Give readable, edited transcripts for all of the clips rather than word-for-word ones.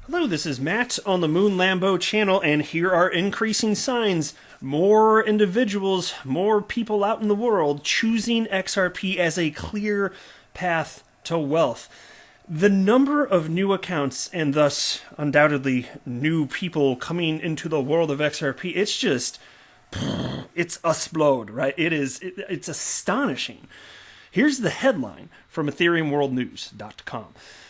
Hello, this is Matt on the Moon Lambo channel, and here are increasing signs. More individuals, more people out in the world choosing XRP as a clear path to wealth. The number of new accounts, and thus undoubtedly new people coming into the world of XRP, it's explode, right? It's astonishing. Here's the headline from EthereumWorldNews.com.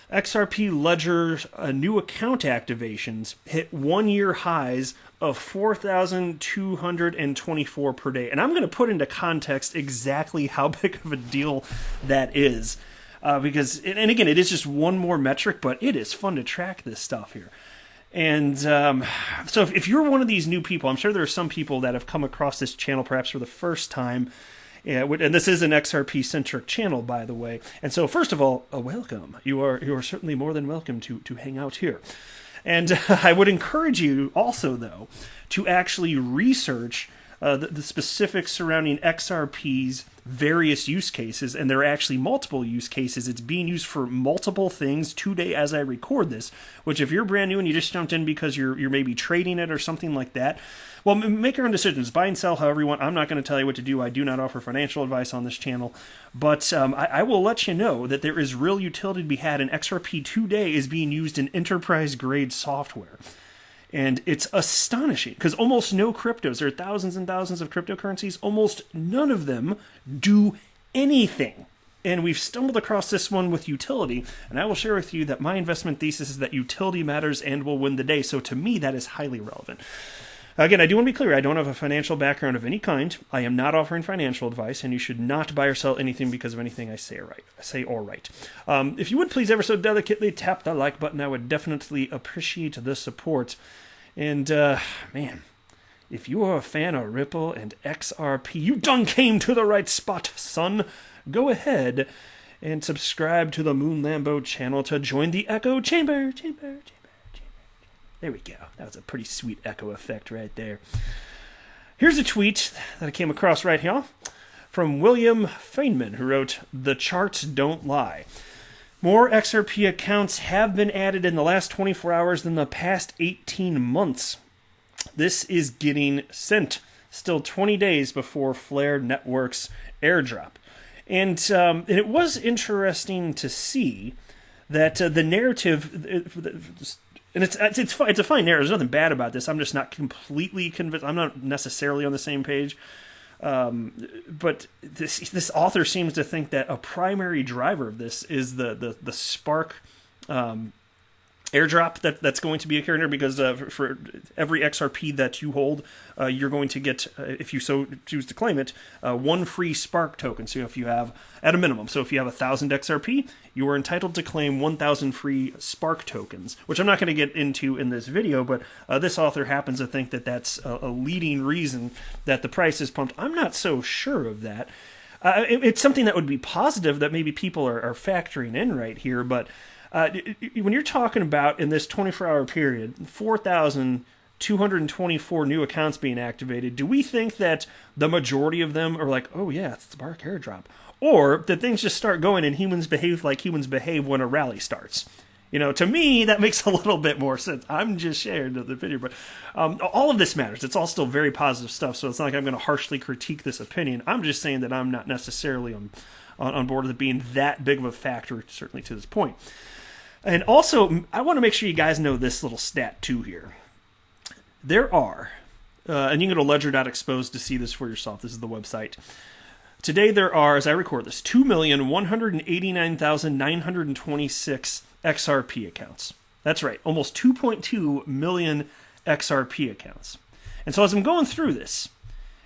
XRP Ledger new account activations hit one-year highs of 4,224 per day. And I'm going to put into context exactly how big of a deal that is. Because, and again, it is just one more metric, but it is fun to track this stuff here. And so if you're one of these new people, I'm sure there are some people that have come across this channel perhaps for the first time. Yeah, and this is an XRP-centric channel, by the way. And so, first of all, welcome. You are certainly more than welcome to hang out here. And I would encourage you also, though, to actually research the specifics surrounding XRP's various use cases, and there are actually multiple use cases. It's being used for multiple things today as I record this, which if you're brand new and you just jumped in because you're maybe trading it or something like that, well, make your own decisions. Buy and sell however you want. I'm not going to tell you what to do. I do not offer financial advice on this channel, but I will let you know that there is real utility to be had, and XRP today is being used in enterprise-grade software. And it's astonishing because almost no cryptos, there are thousands and thousands of cryptocurrencies, almost none of them do anything. And we've stumbled across this one with utility, and I will share with you that my investment thesis is that utility matters and will win the day. So to me, that is highly relevant. Again, I do want to be clear, I don't have a financial background of any kind. I am not offering financial advice, and you should not buy or sell anything because of anything I say or write. If you would please ever so delicately tap the like button, I would definitely appreciate the support. And, man, if you are a fan of Ripple and XRP, you done came to the right spot, son. Go ahead and subscribe to the Moon Lambo channel to join the echo chamber. There we go. That was a pretty sweet echo effect right there. Here's a tweet that I came across right here from William Feynman, who wrote, "The charts don't lie. More XRP accounts have been added in the last 24 hours than the past 18 months. This is getting sent. Still 20 days before Flare Networks airdrop." And it was interesting to see that the narrative... And it's a fine narrative. There's nothing bad about this. I'm just not completely convinced. I'm not necessarily on the same page. But this author seems to think that a primary driver of this is the Spark airdrop that's going to be occurring here, because for every XRP that you hold, you're going to get, if you so choose to claim it, one free Spark token. So if you have, at a minimum, so if you have 1,000 XRP, you are entitled to claim 1,000 free Spark tokens, which I'm not going to get into in this video, but this author happens to think that that's a leading reason that the price is pumped. I'm not so sure of that. It's something that would be positive that maybe people are factoring in right here, but when you're talking about in this 24-hour period, 4,224 new accounts being activated, do we think that the majority of them are like, oh yeah, it's the Spark airdrop? Or that things just start going and humans behave like humans behave when a rally starts? You know, to me, that makes a little bit more sense. I'm just sharing the video, but all of this matters. It's all still very positive stuff, so it's not like I'm going to harshly critique this opinion. I'm just saying that I'm not necessarily on board with it being that big of a factor, certainly to this point. And also, I want to make sure you guys know this little stat too here. There are, and you can go to ledger.exposed to see this for yourself. This is the website. Today there are, as I record this, 2,189,926 XRP accounts. That's right, almost 2.2 million XRP accounts. And so as I'm going through this,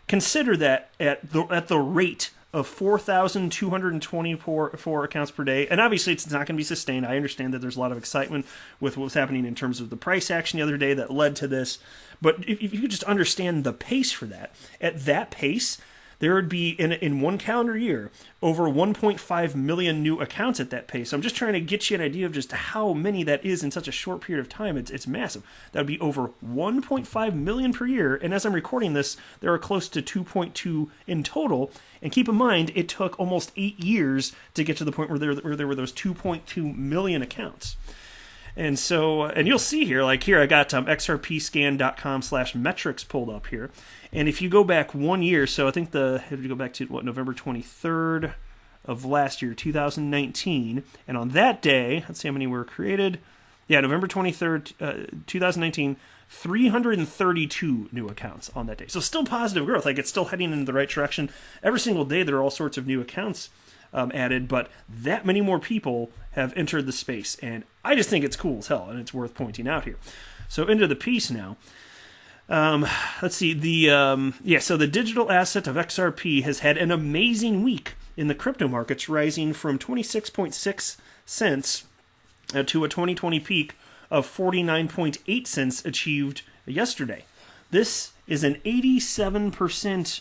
consider that at the rate of 4,224 accounts per day. And obviously it's not going to be sustained. I understand that there's a lot of excitement with what's happening in terms of the price action the other day that led to this. But if you could just understand the pace for that, at that pace, there would be, in one calendar year, over 1.5 million new accounts at that pace. So I'm just trying to get you an idea of just how many that is in such a short period of time. It's massive. That would be over 1.5 million per year. And as I'm recording this, there are close to 2.2 in total. And keep in mind, it took almost 8 years to get to the point where there were those 2.2 million accounts. And so, and you'll see here, like here, I got xrpscan.com/metrics pulled up here. And if you go back 1 year, so I think if you go back to November 23rd of last year, 2019. And on that day, let's see how many were created. Yeah, November 23rd, 2019, 332 new accounts on that day. So still positive growth. Like it's still heading in the right direction. Every single day there are all sorts of new accounts added, but that many more people have entered the space. And I just think it's cool as hell, and it's worth pointing out here. So into the piece now. Let's see. So the digital asset of XRP has had an amazing week in the crypto markets, rising from 26.6 cents to a 2020 peak of 49.8 cents achieved yesterday. This is an 87%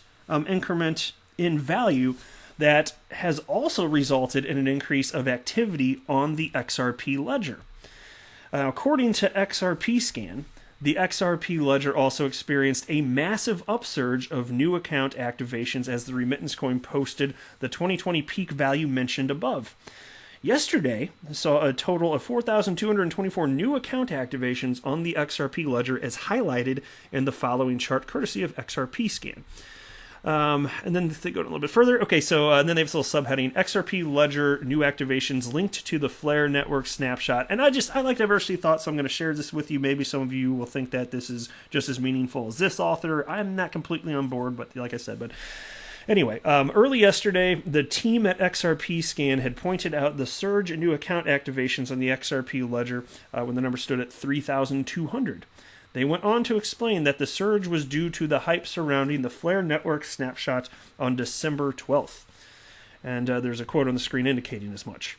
increment in value that has also resulted in an increase of activity on the XRP ledger. According to XRP Scan, the XRP ledger also experienced a massive upsurge of new account activations as the remittance coin posted the 2020 peak value mentioned above. Yesterday saw a total of 4,224 new account activations on the XRP ledger, as highlighted in the following chart, courtesy of XRP Scan. And then they go a little bit further. Okay, so then they have this little subheading: XRP ledger new activations linked to the Flare network snapshot. And I like diversity of thought, so I'm going to share this with you. Maybe some of you will think that this is just as meaningful as this author. I'm not completely on board, but like I said, anyway, early yesterday, the team at XRP Scan had pointed out the surge in new account activations on the XRP ledger when the number stood at 3,200. They went on to explain that the surge was due to the hype surrounding the Flare network snapshot on December 12th. And there's a quote on the screen indicating as much.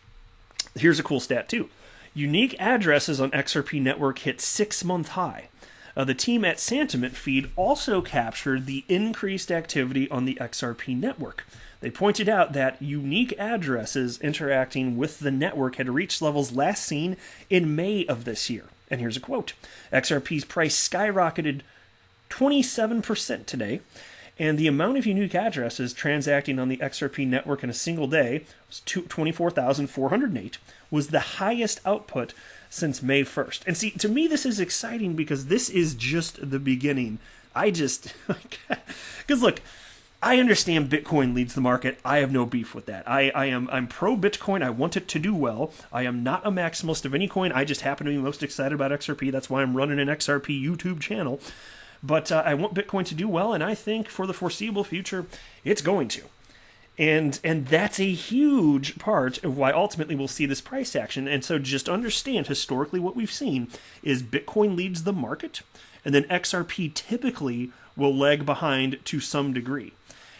Here's a cool stat, too. Unique addresses on XRP network hit 6-month high. The team at Sentiment Feed also captured the increased activity on the XRP network. They pointed out that unique addresses interacting with the network had reached levels last seen in May of this year. And here's a quote: XRP's price skyrocketed 27% today, and the amount of unique addresses transacting on the XRP network in a single day was 24,408, was the highest output since May 1st. And see, to me, this is exciting because this is just the beginning. Because look, I understand Bitcoin leads the market. I have no beef with that. I'm pro Bitcoin. I want it to do well. I am not a maximalist of any coin. I just happen to be most excited about XRP. That's why I'm running an XRP YouTube channel. But I want Bitcoin to do well, and I think for the foreseeable future, it's going to. And that's a huge part of why ultimately we'll see this price action. And so just understand, historically what we've seen is Bitcoin leads the market, and then XRP typically will lag behind to some degree.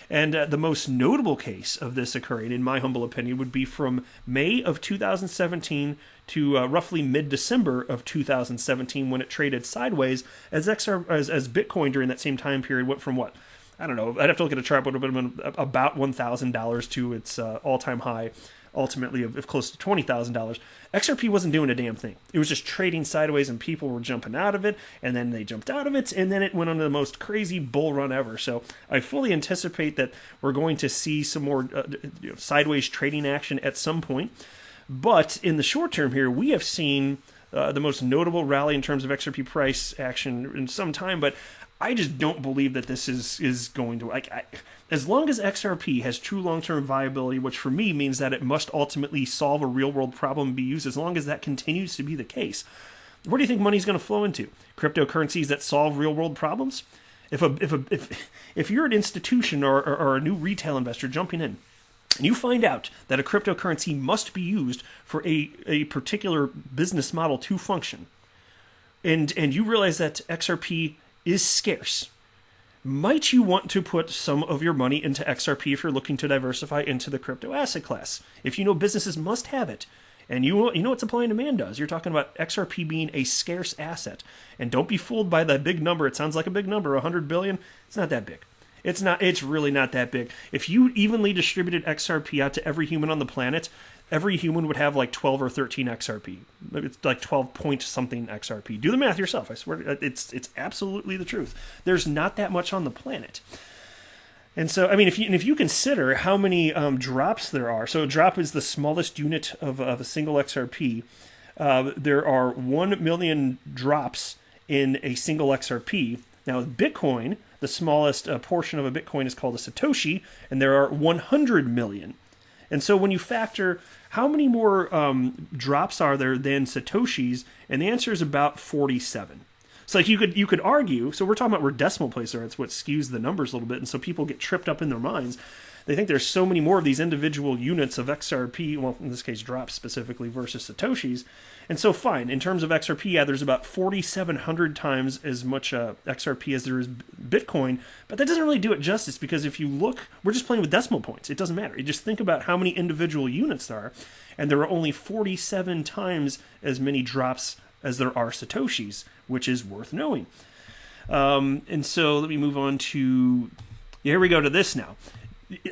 And the most notable case of this occurring, in my humble opinion, would be from May of 2017 to roughly mid-December of 2017, when it traded sideways as Bitcoin during that same time period went from what? I don't know. I'd have to look at a chart, but it would have been about $1,000 to its all-time high, ultimately of close to $20,000. XRP wasn't doing a damn thing. It was just trading sideways, and people were jumping out of it, and then they jumped out of it, and then it went on the most crazy bull run ever. So I fully anticipate that we're going to see some more sideways trading action at some point. But in the short term here, we have seen the most notable rally in terms of XRP price action in some time, but I just don't believe that this is going to... as long as XRP has true long-term viability, which for me means that it must ultimately solve a real-world problem and be used, as long as that continues to be the case, where do you think money's going to flow into? Cryptocurrencies that solve real-world problems? If you're an institution or a new retail investor jumping in, and you find out that a cryptocurrency must be used for a particular business model to function, and you realize that XRP is scarce, might you want to put some of your money into XRP if you're looking to diversify into the crypto asset class? If you know businesses must have it, and you know what supply and demand does, you're talking about XRP being a scarce asset. And don't be fooled by the big number. It sounds like a big number, 100 billion. It's not that big. It's really not that big. If you evenly distributed XRP out to every human on the planet, every human would have like 12 or 13 XRP. It's like 12 point something XRP. Do the math yourself. I swear, it's absolutely the truth. There's not that much on the planet. And so, I mean, if you consider how many drops there are, so a drop is the smallest unit of a single XRP. there are 1 million drops in a single XRP. Now, Bitcoin, the smallest portion of a Bitcoin is called a Satoshi, and there are 100 million. And so when you factor how many more drops are there than Satoshis, and the answer is about 47. So like you could argue, so we're talking about where decimal places are, it's what skews the numbers a little bit, and so people get tripped up in their minds. They think there's so many more of these individual units of XRP, well, in this case, drops specifically versus Satoshis. And so, fine, in terms of XRP, yeah, there's about 4,700 times as much XRP as there is Bitcoin, but that doesn't really do it justice, because if you look, we're just playing with decimal points. It doesn't matter. You just think about how many individual units there are, and there are only 47 times as many drops as there are Satoshis, which is worth knowing. And so let me move on to, here we go to this now.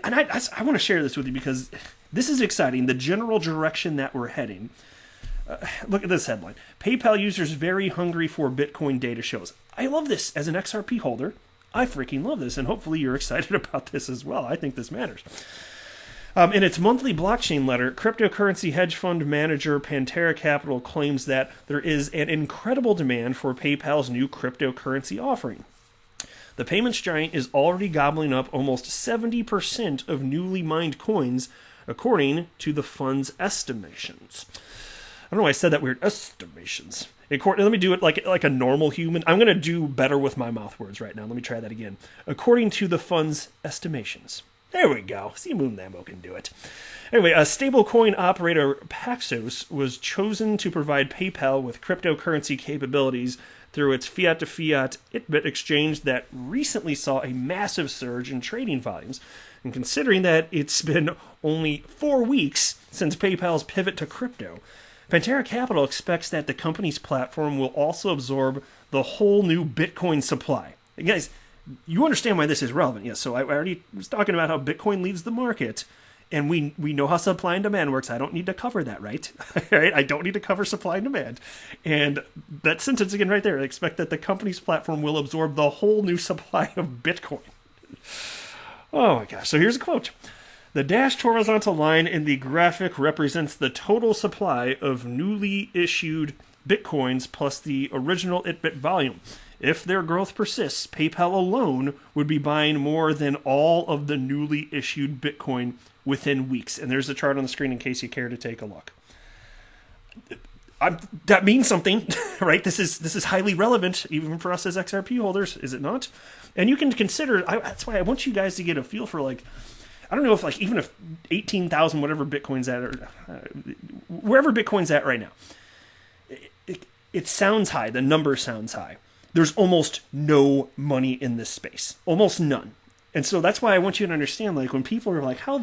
And I want to share this with you because this is exciting, the general direction that we're heading. Look at this headline. PayPal users very hungry for Bitcoin data shows. I love this as an XRP holder. I freaking love this, and hopefully you're excited about this as well. I think this matters. In its monthly blockchain letter, cryptocurrency hedge fund manager Pantera Capital claims that there is an incredible demand for PayPal's new cryptocurrency offering. The payments giant is already gobbling up almost 70% of newly mined coins, according to the fund's estimations. I don't know why I said that weird. Estimations. Let me do it like a normal human. I'm going to do better with my mouth words right now. Let me try that again. According to the fund's estimations. There we go. See, Moon Lambo can do it. Anyway, a stablecoin operator, Paxos, was chosen to provide PayPal with cryptocurrency capabilities through its fiat-to-fiat ITBIT exchange that recently saw a massive surge in trading volumes. And considering that it's been only 4 weeks since PayPal's pivot to crypto, Pantera Capital expects that the company's platform will also absorb the whole new Bitcoin supply. And guys, you understand why this is relevant. Yes, so I already was talking about how Bitcoin leads the market, and we know how supply and demand works. I don't need to cover that, right? Right? I don't need to cover supply and demand. And that sentence again right there, I expect that the company's platform will absorb the whole new supply of Bitcoin. Oh my gosh. So here's a quote. The dashed horizontal line in the graphic represents the total supply of newly issued Bitcoins plus the original ITBIT volume. If their growth persists, PayPal alone would be buying more than all of the newly issued Bitcoin within weeks. And there's a chart on the screen in case you care to take a look. That means something, right? This is highly relevant, even for us as XRP holders, is it not? And you can consider, that's why I want you guys to get a feel for, like, I don't know if, like, even if 18,000, whatever Bitcoin's at, or wherever Bitcoin's at right now, it sounds high, the number sounds high. There's almost no money in this space. Almost none. And so that's why I want you to understand, like, when people are like, how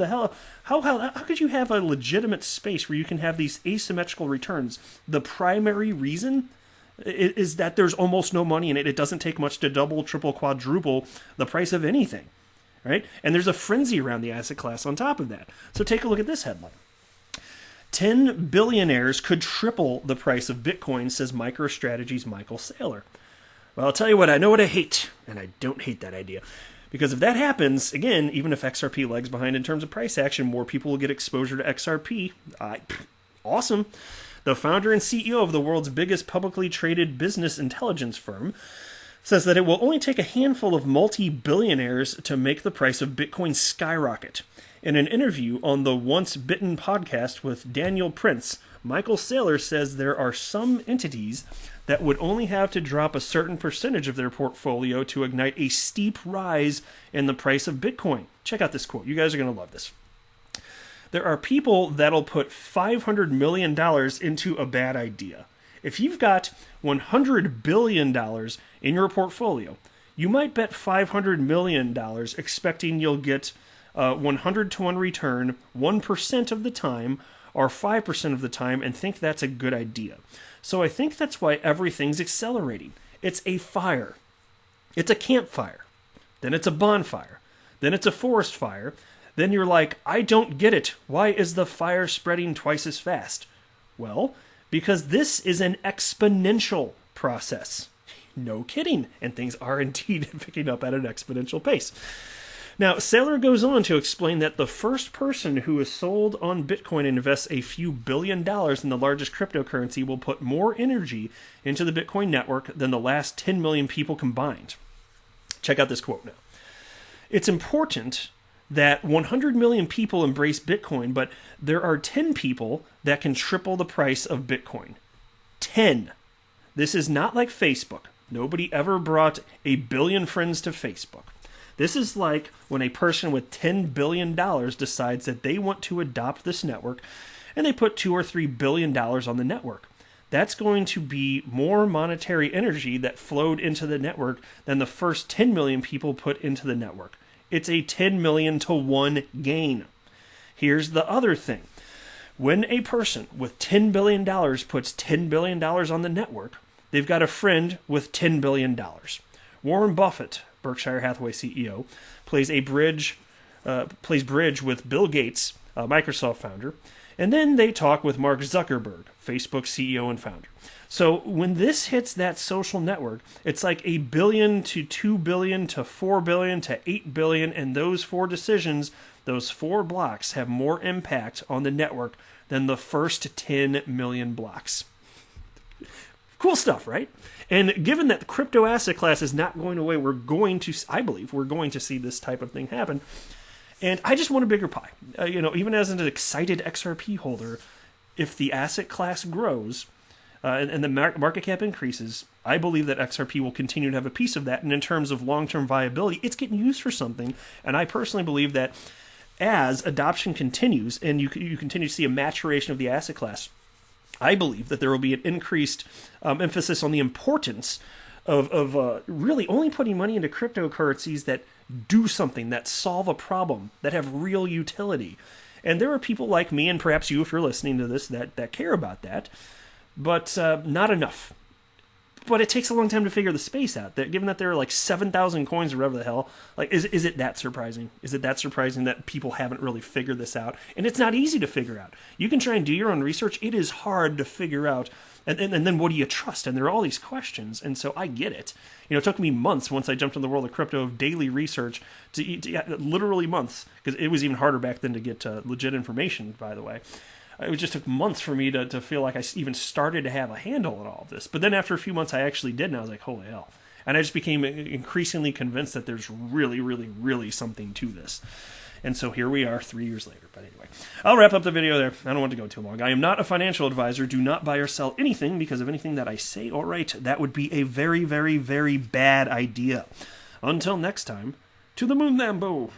could you have a legitimate space where you can have these asymmetrical returns? The primary reason is that there's almost no money in it. It doesn't take much to double, triple, quadruple the price of anything, right? And there's a frenzy around the asset class on top of that. So take a look at this headline. 10 billionaires could triple the price of Bitcoin, says MicroStrategy's Michael Saylor. Well, I'll tell you what, I know what I hate, and I don't hate that idea. Because if that happens, again, even if XRP lags behind in terms of price action, more people will get exposure to XRP. Awesome. The founder and CEO of the world's biggest publicly traded business intelligence firm says that it will only take a handful of multi-billionaires to make the price of Bitcoin skyrocket. In an interview on the Once Bitten podcast with Daniel Prince, Michael Saylor says there are some entities that would only have to drop a certain percentage of their portfolio to ignite a steep rise in the price of Bitcoin. Check out this quote. You guys are going to love this. There are people that'll put $500 million into a bad idea. If you've got $100 billion in your portfolio, you might bet $500 million expecting you'll get 100 to 1 return 1% of the time or 5% of the time and think that's a good idea. So I think that's why everything's accelerating. It's a fire. It's a campfire. Then it's a bonfire. Then it's a forest fire. Then you're like, I don't get it. Why is the fire spreading twice as fast? Well, because this is an exponential process. No kidding. And things are indeed picking up at an exponential pace. Now, Saylor goes on to explain that the first person who is sold on Bitcoin and invests a few $1 billion in the largest cryptocurrency will put more energy into the Bitcoin network than the last 10 million people combined. Check out this quote now. It's important that 100 million people embrace Bitcoin, but there are 10 people that can triple the price of Bitcoin. 10. This is not like Facebook. Nobody ever brought a billion friends to Facebook. This is like when a person with $10 billion decides that they want to adopt this network and they put $2 or $3 billion on the network. That's going to be more monetary energy that flowed into the network than the first 10 million people put into the network. It's a 10 million to 1 gain. Here's the other thing. When a person with $10 billion puts $10 billion on the network, they've got a friend with $10 billion. Warren Buffett, Berkshire Hathaway CEO, plays bridge with Bill Gates, Microsoft founder, and then they talk with Mark Zuckerberg, Facebook CEO and founder. So when this hits that social network, it's like $1 billion to $2 billion to $4 billion to $8 billion, and those 4 decisions, those 4 blocks have more impact on the network than the first 10 million blocks. Cool stuff, right? And given that the crypto asset class is not going away, I believe we're going to see this type of thing happen. And I just want a bigger pie. Even as an excited XRP holder, if the asset class grows and the market cap increases, I believe that XRP will continue to have a piece of that. And in terms of long-term viability, it's getting used for something. And I personally believe that as adoption continues and you continue to see a maturation of the asset class, I believe that there will be an increased emphasis on the importance of really only putting money into cryptocurrencies that do something, that solve a problem, that have real utility. And there are people like me, and perhaps you, if you're listening to this, that care about that, but not enough. But it takes a long time to figure the space out. That given that there are like 7,000 coins or whatever the hell, like is it that surprising? Is it that surprising that people haven't really figured this out? And it's not easy to figure out. You can try and do your own research. It is hard to figure out. And then what do you trust? And there are all these questions. And so I get it. It took me months once I jumped in the world of crypto of daily research literally months, because it was even harder back then to get legit information, by the way. It just took months for me to feel like I even started to have a handle on all of this. But then after a few months, I actually did, and I was like, holy hell. And I just became increasingly convinced that there's really, really, really something to this. And so here we are 3 years later. But anyway, I'll wrap up the video there. I don't want to go too long. I am not a financial advisor. Do not buy or sell anything because of anything that I say or write. That would be a very, very, very bad idea. Until next time, to the moon, Lambo.